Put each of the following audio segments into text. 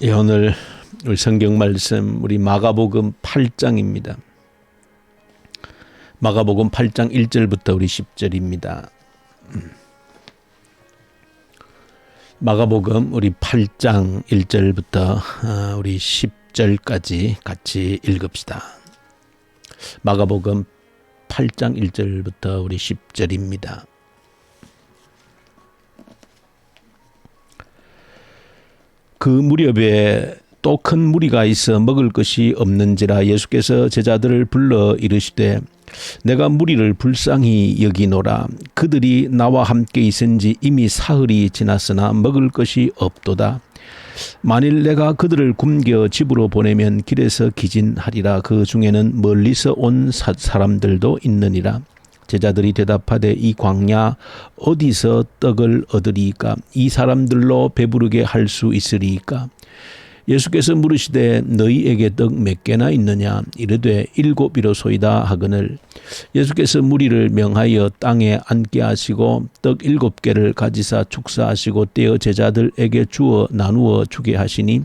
예, 오늘 우리 성경 말씀 우리 마가복음 8장입니다. 마가복음 8장 1절부터 우리 10절입니다. 마가복음 우리 8장 1절부터 우리 10절까지 같이 읽읍시다. 마가복음 8장 1절부터 우리 10절입니다. 그 무렵에 또 큰 무리가 있어 먹을 것이 없는지라 예수께서 제자들을 불러 이르시되 내가 무리를 불쌍히 여기노라. 그들이 나와 함께 있은지 이미 사흘이 지났으나 먹을 것이 없도다. 만일 내가 그들을 굶겨 집으로 보내면 길에서 기진하리라. 그 중에는 멀리서 온 사람들도 있느니라. 제자들이 대답하되 이 광야 어디서 떡을 얻으리이까? 이 사람들로 배부르게 할 수 있으리이까? 예수께서 물으시되 너희에게 떡 몇 개나 있느냐? 이르되 7이로소이다 하거늘 예수께서 무리를 명하여 땅에 앉게 하시고 떡 7개를 가지사 축사하시고 떼어 제자들에게 주어 나누어 주게 하시니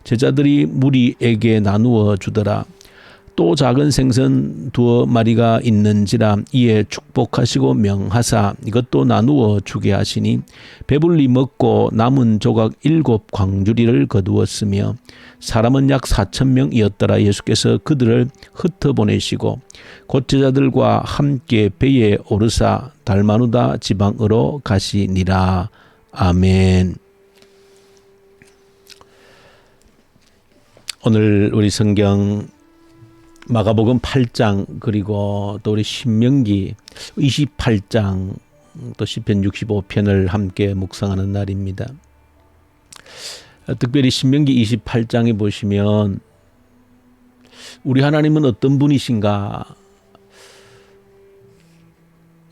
제자들이 무리에게 나누어 주더라. 또 작은 생선 2마리가 있는지라 이에 축복하시고 명하사 이것도 나누어 주게 하시니 배불리 먹고 남은 조각 7광주리를 거두었으며 사람은 약 4,000명이었더라. 예수께서 그들을 흩어보내시고 곧 제자들과 함께 배에 오르사 달마누다 지방으로 가시니라. 아멘. 오늘 우리 성경 마가복음 8장 그리고 또 우리 신명기 28장 또 시편 65편을 함께 묵상하는 날입니다. 특별히 신명기 28장에 보시면 우리 하나님은 어떤 분이신가?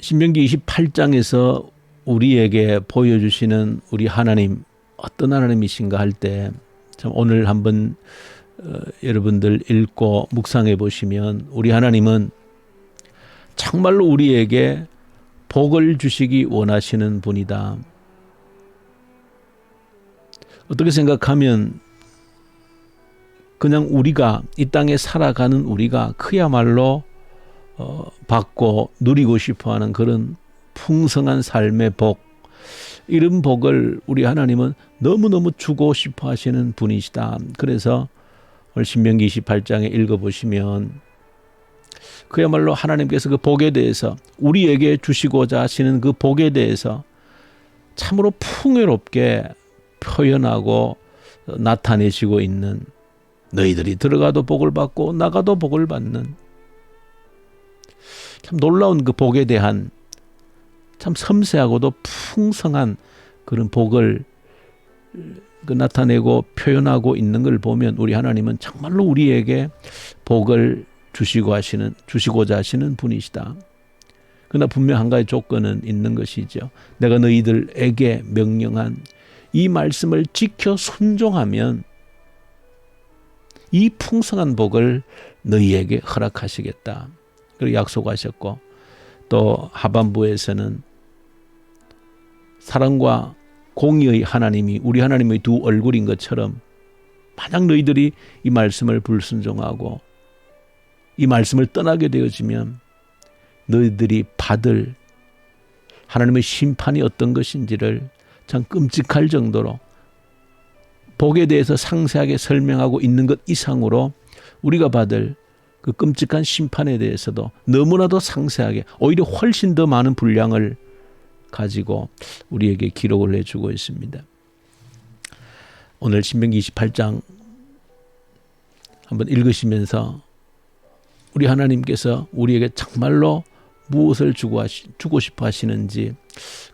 신명기 28장에서 우리에게 보여주시는 우리 하나님 어떤 하나님이신가 할 때 참 오늘 한번 여러분들 읽고 묵상해 보시면 우리 하나님은 정말로 우리에게 복을 주시기 원하시는 분이다. 어떻게 생각하면 그냥 우리가 이 땅에 살아가는 우리가 그야말로 받고 누리고 싶어하는 그런 풍성한 삶의 복, 이런 복을 우리 하나님은 너무너무 주고 싶어 하시는 분이시다. 그래서 오늘 신명기 28장에 읽어보시면 그야말로 하나님께서 그 복에 대해서 우리에게 주시고자 하시는 그 복에 대해서 참으로 풍요롭게 표현하고 나타내시고 있는, 너희들이 들어가도 복을 받고 나가도 복을 받는 참 놀라운 그 복에 대한 참 섬세하고도 풍성한 그런 복을 나타내고 표현하고 있는 걸 보면 우리 하나님은 정말로 우리에게 복을 주시고자 하시는 분이시다. 그러나 분명 한 가지 조건은 있는 것이죠. 내가 너희들에게 명령한 이 말씀을 지켜 순종하면 이 풍성한 복을 너희에게 허락하시겠다. 그리고 약속하셨고 또 하반부에서는 사랑과 공의의 하나님이 우리 하나님의 두 얼굴인 것처럼 만약 너희들이 이 말씀을 불순종하고 이 말씀을 떠나게 되어지면 너희들이 받을 하나님의 심판이 어떤 것인지를 참 끔찍할 정도로 복에 대해서 상세하게 설명하고 있는 것 이상으로 우리가 받을 그 끔찍한 심판에 대해서도 너무나도 상세하게 오히려 훨씬 더 많은 분량을 가지고 우리에게 기록을 해주고 있습니다. 오늘 신명기 28장 한번 읽으시면서 우리 하나님께서 우리에게 정말로 무엇을 주고 싶어 하시는지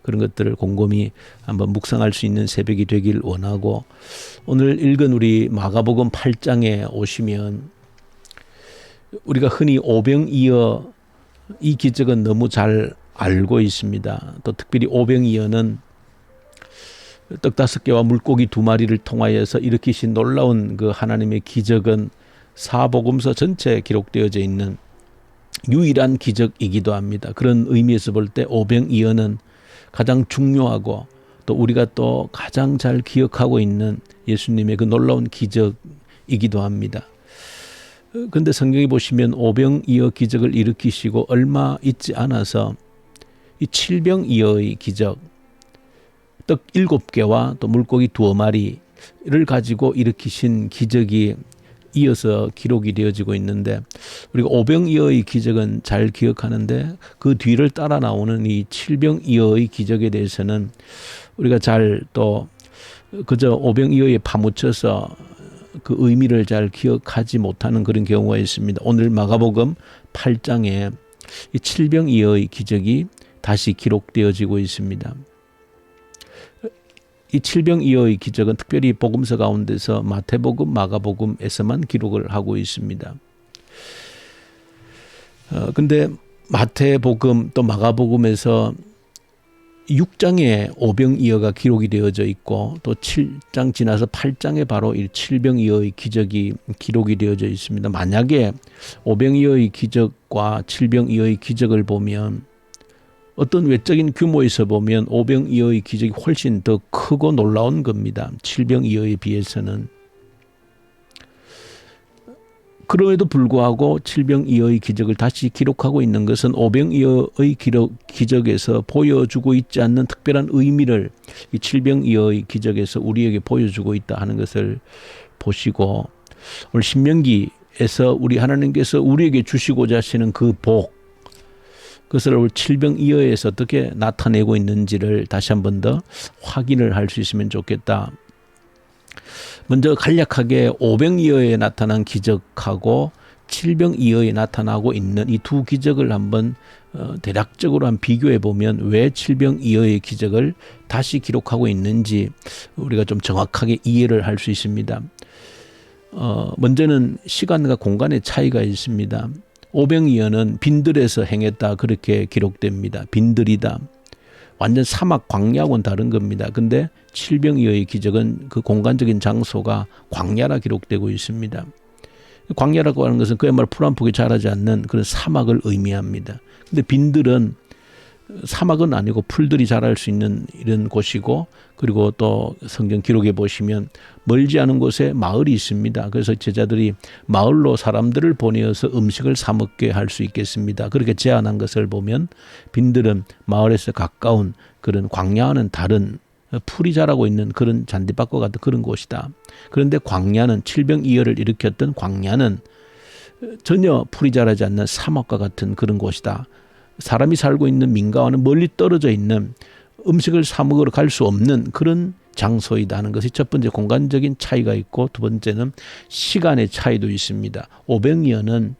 그런 것들을 곰곰이 한번 묵상할 수 있는 새벽이 되길 원하고, 오늘 읽은 우리 마가복음 8장에 오시면 우리가 흔히 오병이어 이 기적은 너무 잘 알고 있습니다. 또 특별히 오병이어는 떡 5개와 물고기 2마리를 통하여서 일으키신 놀라운 그 하나님의 기적은 사복음서 전체에 기록되어져 있는 유일한 기적이기도 합니다. 그런 의미에서 볼 때 오병이어는 가장 중요하고 또 우리가 또 가장 잘 기억하고 있는 예수님의 그 놀라운 기적이기도 합니다. 그런데 성경에 보시면 오병이어 기적을 일으키시고 얼마 있지 않아서 이 칠병이어의 기적, 떡 7개와 또 물고기 2마리를 가지고 일으키신 기적이 이어서 기록이 되어지고 있는데, 우리가 오병이어의 기적은 잘 기억하는데 그 뒤를 따라 나오는 이 칠병이어의 기적에 대해서는 우리가 잘 또 그저 오병이어에 파묻혀서 그 의미를 잘 기억하지 못하는 그런 경우가 있습니다. 오늘 마가복음 8장에 이 칠병이어의 기적이 다시 기록되어지고 있습니다. 이 칠병이어의 기적은 특별히 복음서 가운데서 마태복음, 마가복음에서만 기록을 하고 있습니다. 근데 마태복음 또 마가복음에서 6장에 오병이어가 기록이 되어져 있고 또 7장 지나서 8장에 바로 이 칠병이어의 기적이 기록이 되어져 있습니다. 만약에 오병이어의 기적과 칠병이어의 기적을 보면 어떤 외적인 규모에서 보면 오병이어의 기적이 훨씬 더 크고 놀라운 겁니다. 칠병이어에 비해서는. 그럼에도 불구하고 칠병이어의 기적을 다시 기록하고 있는 것은 오병이어의 기적에서 보여주고 있지 않는 특별한 의미를 이 칠병이어의 기적에서 우리에게 보여주고 있다 하는 것을 보시고, 오늘 신명기에서 우리 하나님께서 우리에게 주시고자 하시는 그 복, 그것을 오늘 칠병이어에서 어떻게 나타내고 있는지를 다시 한 번 더 확인을 할 수 있으면 좋겠다. 먼저 간략하게 오병이어에 나타난 기적하고 칠병이어에 나타나고 있는 이 두 기적을 한번 대략적으로 한 비교해 보면 왜 칠병이어의 기적을 다시 기록하고 있는지 우리가 좀 정확하게 이해를 할 수 있습니다. 먼저는 시간과 공간의 차이가 있습니다. 오병이어는 빈들에서 행했다 그렇게 기록됩니다. 빈들이다. 완전 사막 광야하고는 다른 겁니다. 근데 칠병이어의 기적은 그 공간적인 장소가 광야라 기록되고 있습니다. 광야라고 하는 것은 그야말로 풀 한 폭이 자라지 않는 그런 사막을 의미합니다. 근데 빈들은 사막은 아니고 풀들이 자랄 수 있는 이런 곳이고, 그리고 또 성경 기록에 보시면 멀지 않은 곳에 마을이 있습니다. 그래서 제자들이 마을로 사람들을 보내어서 음식을 사 먹게 할 수 있겠습니다. 그렇게 제안한 것을 보면 빈들은 마을에서 가까운 그런 광야와는 다른 풀이 자라고 있는 그런 잔디밭과 같은 그런 곳이다. 그런데 광야는 칠병이어를 일으켰던 광야는 전혀 풀이 자라지 않는 사막과 같은 그런 곳이다. 사람이 살고 있는 민가와는 멀리 떨어져 있는 음식을 사 먹으러 갈 수 없는 그런 장소이다 하는 것이 첫 번째 공간적인 차이가 있고, 두 번째는 시간의 차이도 있습니다. 오병이어는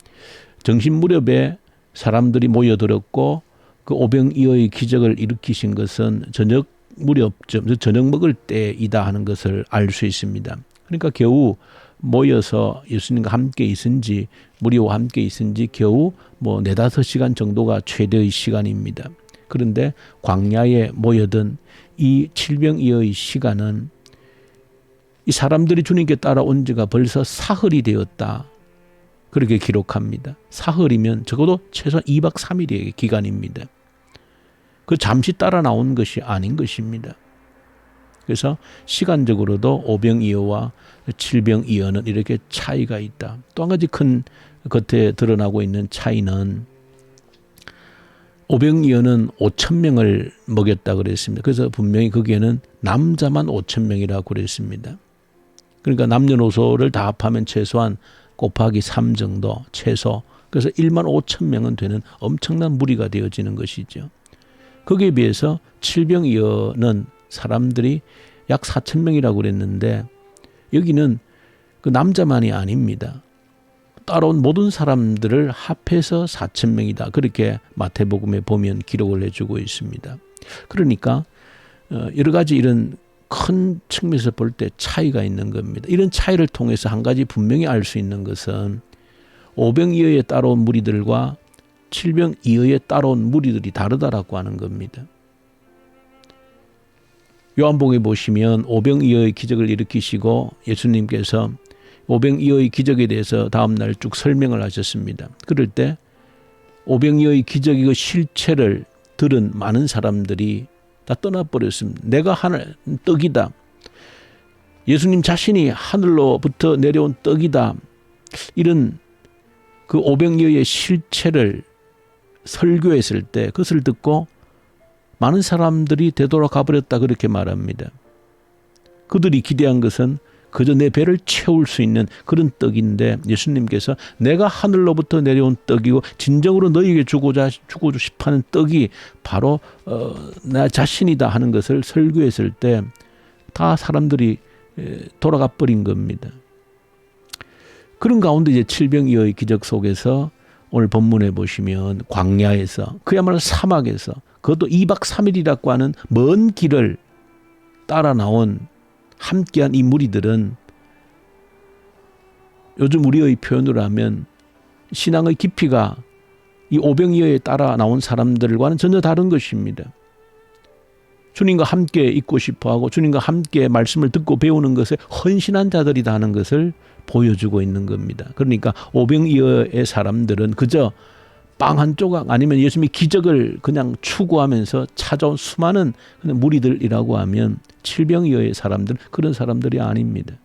정신 무렵에 사람들이 모여들었고 그 오병이어의 기적을 일으키신 것은 저녁 무렵쯤, 저녁 먹을 때이다 하는 것을 알 수 있습니다. 그러니까 겨우 모여서 예수님과 함께 있은지 무리와 함께 있은지 겨우 4-5시간 정도가 최대의 시간입니다. 그런데 광야에 모여든 이 칠병이어의 시간은 이 사람들이 주님께 따라온 지가 벌써 사흘이 되었다. 그렇게 기록합니다. 사흘이면 적어도 최소 2박 3일의 기간입니다. 그 잠시 따라 나온 것이 아닌 것입니다. 그래서 시간적으로도 오병이어와 칠병이어는 이렇게 차이가 있다. 또 한 가지 큰 겉에 드러나고 있는 차이는 오병이어는 5,000명을 먹였다 그랬습니다. 그래서 분명히 거기에는 남자만 5,000명이라고 그랬습니다. 그러니까 남녀노소를 다 합하면 최소한 곱하기 3 정도 최소. 그래서 15,000명은 되는 엄청난 무리가 되어지는 것이죠. 거기에 비해서 칠병이어는 사람들이 약 4,000명이라고 그랬는데 여기는 그 남자만이 아닙니다. 따라온 모든 사람들을 합해서 4,000명이다. 그렇게 마태복음에 보면 기록을 해주고 있습니다. 그러니까 여러 가지 이런 큰 측면에서 볼 때 차이가 있는 겁니다. 이런 차이를 통해서 한 가지 분명히 알 수 있는 것은 오병이어에 따라온 무리들과 칠병이어에 따라온 무리들이 다르다라고 하는 겁니다. 요한복음에 보시면 오병이어의 기적을 일으키시고 예수님께서 오병이어의 기적에 대해서 다음날 쭉 설명을 하셨습니다. 그럴 때 오병이어의 기적의 그 실체를 들은 많은 사람들이 다 떠나버렸습니다. 내가 하늘 떡이다. 예수님 자신이 하늘로부터 내려온 떡이다. 이런 그 오병이어의 실체를 설교했을 때 그것을 듣고 많은 사람들이 되돌아가 버렸다 그렇게 말합니다. 그들이 기대한 것은 그저 내 배를 채울 수 있는 그런 떡인데 예수님께서 내가 하늘로부터 내려온 떡이고 진정으로 너희에게 주고 싶어하는 떡이 바로 나 자신이다 하는 것을 설교했을 때 다 사람들이 돌아가 버린 겁니다. 그런 가운데 이제 칠병이어의 기적 속에서 오늘 본문에 보시면 광야에서 그야말로 사막에서 그것도 2박 3일이라고 하는 먼 길을 따라 나온 함께한 이 무리들은 요즘 우리의 표현으로 하면 신앙의 깊이가 이 오병이어에 따라 나온 사람들과는 전혀 다른 것입니다. 주님과 함께 있고 싶어하고 주님과 함께 말씀을 듣고 배우는 것에 헌신한 자들이다 하는 것을 보여주고 있는 겁니다. 그러니까 오병이어의 사람들은 그저 빵 한 조각 아니면 예수님의 기적을 그냥 추구하면서 찾아온 수많은 무리들이라고 하면 칠병이어의 사람들은 그런 사람들이 아닙니다.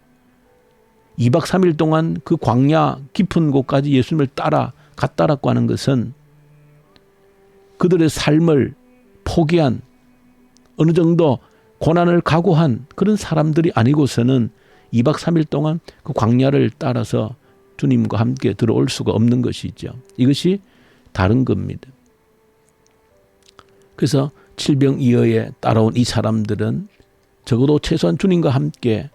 2박 3일 동안 그 광야 깊은 곳까지 예수님을 따라갔다라고 하는 것은 그들의 삶을 포기한 어느 정도 고난을 각오한 그런 사람들이 아니고서는 2박 3일 동안 그 광야를 따라서 주님과 함께 들어올 수가 없는 것이죠. 이것이 다른 겁니다. 그래서 칠병이어에 따라온 이 사람들은 적어도 최소한 주님과 함께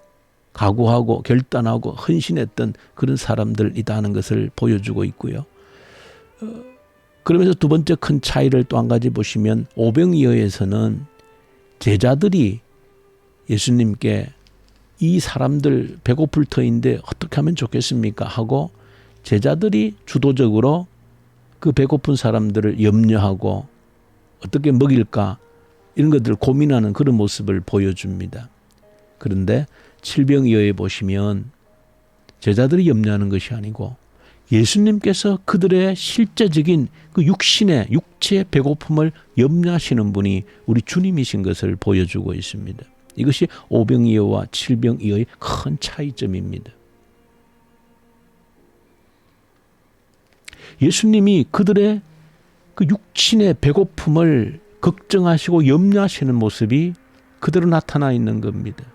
각오하고 결단하고 헌신했던 그런 사람들이다 하는 것을 보여주고 있고요. 그러면서 두 번째 큰 차이를 또 한 가지 보시면 오병이어에서는 제자들이 예수님께 이 사람들 배고플 터인데 어떻게 하면 좋겠습니까? 하고 제자들이 주도적으로 그 배고픈 사람들을 염려하고 어떻게 먹일까 이런 것들을 고민하는 그런 모습을 보여줍니다. 그런데 칠병이어에 보시면 제자들이 염려하는 것이 아니고 예수님께서 그들의 실제적인 그 육체의 배고픔을 염려하시는 분이 우리 주님이신 것을 보여주고 있습니다. 이것이 오병이어와 칠병이어의 큰 차이점입니다. 예수님이 그들의 그 육신의 배고픔을 걱정하시고 염려하시는 모습이 그대로 나타나 있는 겁니다.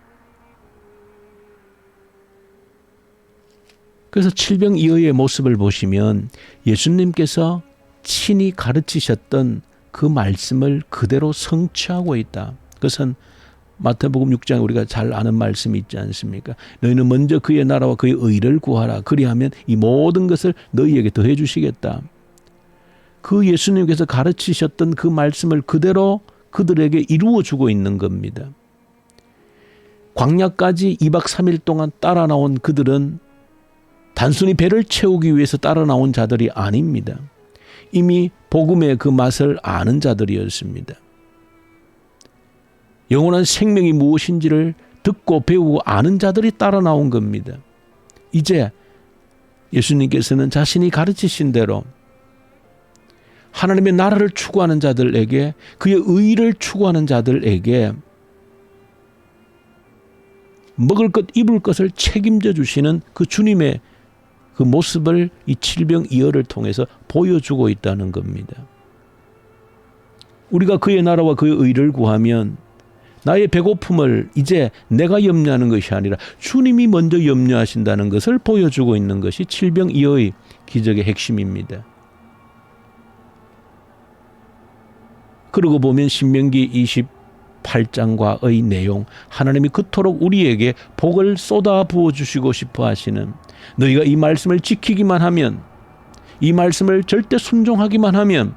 그래서 칠병이어의 모습을 보시면 예수님께서 친히 가르치셨던 그 말씀을 그대로 성취하고 있다. 그것은 마태복음 6장에 우리가 잘 아는 말씀이 있지 않습니까? 너희는 먼저 그의 나라와 그의 의를 구하라. 그리하면 이 모든 것을 너희에게 더해 주시겠다. 그 예수님께서 가르치셨던 그 말씀을 그대로 그들에게 이루어 주고 있는 겁니다. 광야까지 2박 3일 동안 따라 나온 그들은 단순히 배를 채우기 위해서 따라 나온 자들이 아닙니다. 이미 복음의 그 맛을 아는 자들이었습니다. 영원한 생명이 무엇인지를 듣고 배우고 아는 자들이 따라 나온 겁니다. 이제 예수님께서는 자신이 가르치신 대로 하나님의 나라를 추구하는 자들에게 그의 의를 추구하는 자들에게 먹을 것 입을 것을 책임져 주시는 그 주님의 그 모습을 이 칠병이어를 통해서 보여주고 있다는 겁니다. 우리가 그의 나라와 그의 의를 구하면 나의 배고픔을 이제 내가 염려하는 것이 아니라 주님이 먼저 염려하신다는 것을 보여주고 있는 것이 칠병이어의 기적의 핵심입니다. 그러고 보면 신명기 28장과의 내용, 하나님이 그토록 우리에게 복을 쏟아 부어 주시고 싶어 하시는, 너희가 이 말씀을 지키기만 하면, 이 말씀을 절대 순종하기만 하면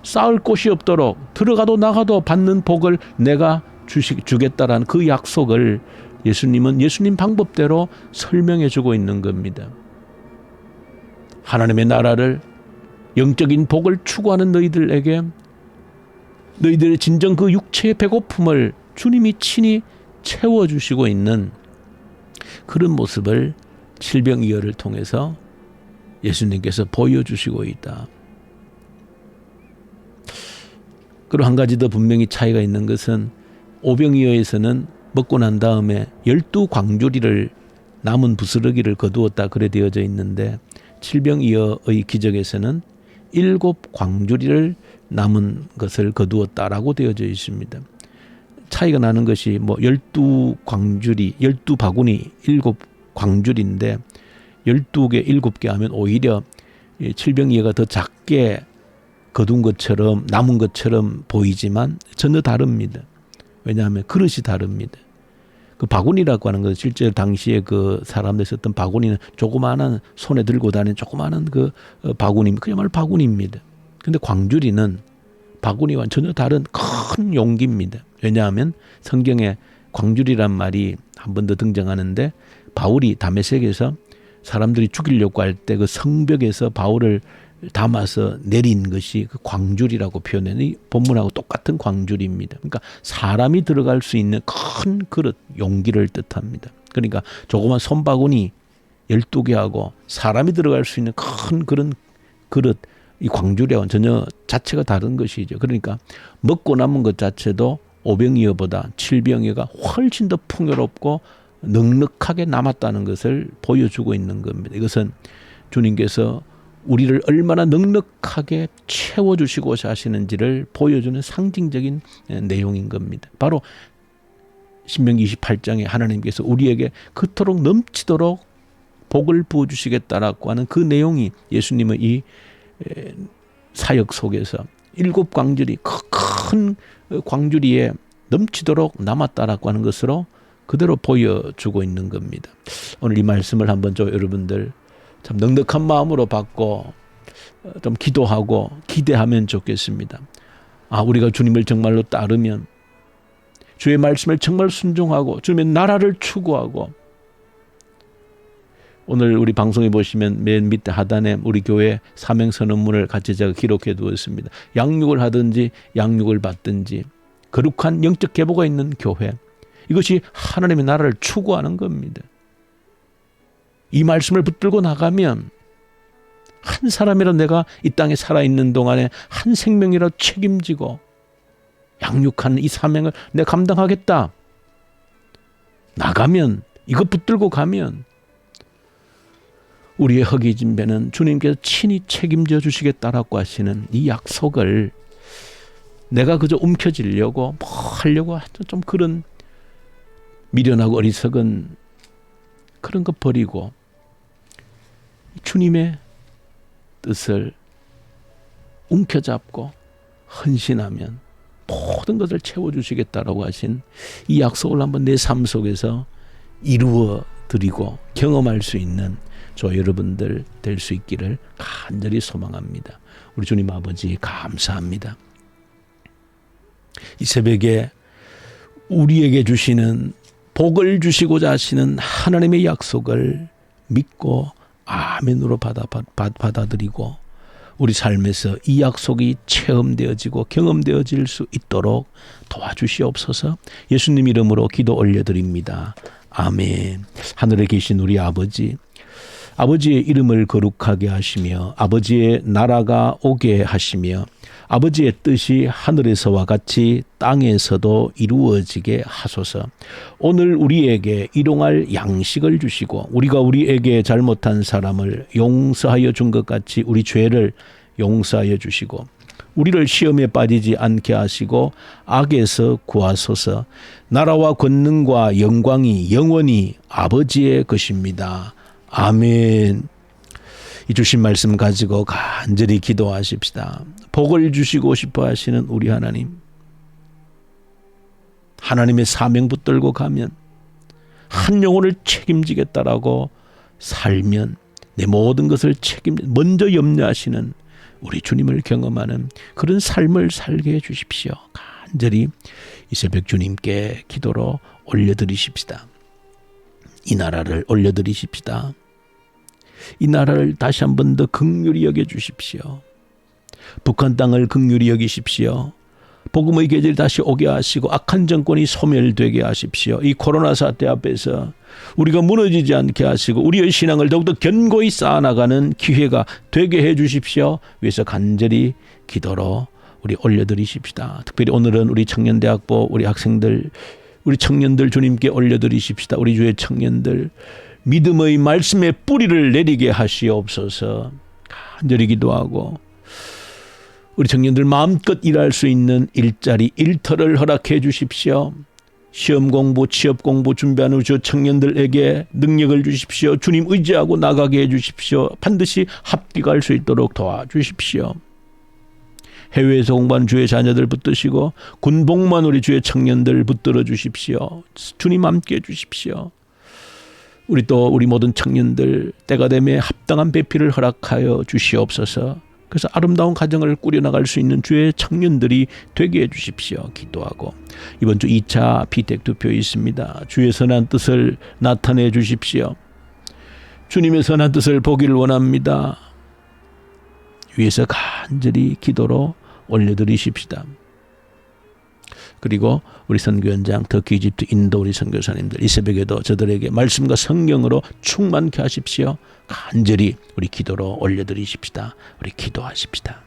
쌓을 곳이 없도록 들어가도 나가도 받는 복을 내가 주겠다라는 그 약속을 예수님은 예수님 방법대로 설명해 주고 있는 겁니다. 하나님의 나라를, 영적인 복을 추구하는 너희들에게 너희들의 진정 그 육체의 배고픔을 주님이 친히 채워주시고 있는 그런 모습을 칠병이어를 통해서 예수님께서 보여주시고 있다. 그리고 한 가지 더 분명히 차이가 있는 것은 오병이어에서는 먹고 난 다음에 12광주리를 남은 부스러기를 거두었다 그래 되어져 있는데 칠병이어의 기적에서는 7광주리를 남은 것을 거두었다라고 되어져 있습니다. 차이가 나는 것이 뭐 12광주리, 12바구니, 7광주리인데 12개, 7개 하면 오히려 칠병이어가 더 작게 거둔 것처럼 남은 것처럼 보이지만 전혀 다릅니다. 왜냐하면 그릇이 다릅니다. 그 바구니라고 하는 것은 실제 당시에 그 사람들 썼던 바구니는 조그마한 손에 들고 다니는 조그마한 그 바구니, 그야말로 바구니입니다. 근데 광주리는 바구니와 전혀 다른 큰 용기입니다. 왜냐하면 성경에 광주리란 말이 한 번 더 등장하는데 바울이 다메섹에서 사람들이 죽이려고 할 때 그 성벽에서 바울을 담아서 내린 것이 그 광주리라고 표현해요. 이 본문하고 똑같은 광주리입니다. 그러니까 사람이 들어갈 수 있는 큰 그릇, 용기를 뜻합니다. 그러니까 조그만 손바구니 12개하고 사람이 들어갈 수 있는 큰 그런 그릇, 이 광주리와는 전혀 자체가 다른 것이죠. 그러니까 먹고 남은 것 자체도 오병이어보다 칠병이어가 훨씬 더 풍요롭고 넉넉하게 남았다는 것을 보여주고 있는 겁니다. 이것은 주님께서 우리를 얼마나 넉넉하게 채워주시고자 하시는지를 보여주는 상징적인 내용인 겁니다. 바로 신명기 28장에 하나님께서 우리에게 그토록 넘치도록 복을 부어주시겠다라고 하는 그 내용이 예수님의 이 사역 속에서 7광주리, 큰 광주리에 넘치도록 남았다라고 하는 것으로 그대로 보여주고 있는 겁니다. 오늘 이 말씀을 한번 여러분들 참 넉넉한 마음으로 받고 좀 기도하고 기대하면 좋겠습니다. 우리가 주님을 정말로 따르면 주의 말씀을 정말 순종하고 주님의 나라를 추구하고 오늘 우리 방송에 보시면 맨 밑에 하단에 우리 교회 사명선언문을 같이 제가 기록해 두었습니다. 양육을 하든지 양육을 받든지 거룩한 영적 계보가 있는 교회, 이것이 하나님의 나라를 추구하는 겁니다. 이 말씀을 붙들고 나가면 한 사람이라도 내가 이 땅에 살아있는 동안에 한 생명이라도 책임지고 양육하는 이 사명을 내가 감당하겠다. 나가면, 이것 붙들고 가면 우리의 허기진 배는 주님께서 친히 책임져 주시겠다라고 하시는 이 약속을 내가 그저 움켜쥐려고 뭐 하려고 좀 그런 미련하고 어리석은 그런 거 버리고 주님의 뜻을 움켜잡고 헌신하면 모든 것을 채워주시겠다라고 하신 이 약속을 한번 내 삶 속에서 이루어 드리고 경험할 수 있는 저 여러분들 될 수 있기를 간절히 소망합니다. 우리 주님 아버지 감사합니다. 이 새벽에 우리에게 주시는 복을 주시고자 하시는 하나님의 약속을 믿고 아멘으로 받아들이고 우리 삶에서 이 약속이 체험되어지고 경험되어질 수 있도록 도와주시옵소서. 예수님 이름으로 기도 올려드립니다. 아멘. 하늘에 계신 우리 아버지, 아버지의 이름을 거룩하게 하시며 아버지의 나라가 오게 하시며 아버지의 뜻이 하늘에서와 같이 땅에서도 이루어지게 하소서. 오늘 우리에게 일용할 양식을 주시고 우리가 우리에게 잘못한 사람을 용서하여 준 것 같이 우리 죄를 용서하여 주시고 우리를 시험에 빠지지 않게 하시고 악에서 구하소서. 나라와 권능과 영광이 영원히 아버지의 것입니다. 아멘. 이 주신 말씀 가지고 간절히 기도하십시다. 복을 주시고 싶어 하시는 우리 하나님, 하나님의 사명 붙들고 가면 한 영혼을 책임지겠다라고 살면 내 모든 것을 먼저 염려하시는 우리 주님을 경험하는 그런 삶을 살게 해주십시오. 간절히 이 새벽 주님께 기도로 올려드리십시다. 이 나라를 올려드리십시다. 이 나라를 다시 한 번 더 긍휼히 여겨주십시오. 북한 땅을 긍휼히 여기십시오. 복음의 계절이 다시 오게 하시고 악한 정권이 소멸되게 하십시오. 이 코로나 사태 앞에서 우리가 무너지지 않게 하시고 우리의 신앙을 더욱더 견고히 쌓아나가는 기회가 되게 해 주십시오. 위해서 간절히 기도로 우리 올려드리십시다. 특별히 오늘은 우리 청년대학부 우리 학생들, 우리 청년들 주님께 올려드리십시다. 우리 주의 청년들 믿음의 말씀의 뿌리를 내리게 하시옵소서. 간절히 기도하고 우리 청년들 마음껏 일할 수 있는 일자리, 일터를 허락해 주십시오. 시험 공부, 취업 공부 준비하는 저 청년들에게 능력을 주십시오. 주님 의지하고 나가게 해 주십시오. 반드시 합격할 수 있도록 도와주십시오. 해외에서 공부하는 주의 자녀들 붙드시고 군복무한 우리 주의 청년들 붙들어 주십시오. 주님 함께 해 주십시오. 우리 모든 청년들 때가 되매 합당한 배필을 허락하여 주시옵소서. 그래서 아름다운 가정을 꾸려나갈 수 있는 주의 청년들이 되게 해 주십시오. 기도하고 이번 주 2차 피택 투표 있습니다. 주의 선한 뜻을 나타내 주십시오. 주님의 선한 뜻을 보기를 원합니다. 위에서 간절히 기도로 올려드리십시다. 그리고 우리 선교연장 터키 이집트 인도 우리 선교사님들 이 새벽에도 저들에게 말씀과 성경으로 충만케 하십시오. 간절히 우리 기도로 올려드리십시다. 우리 기도하십시다.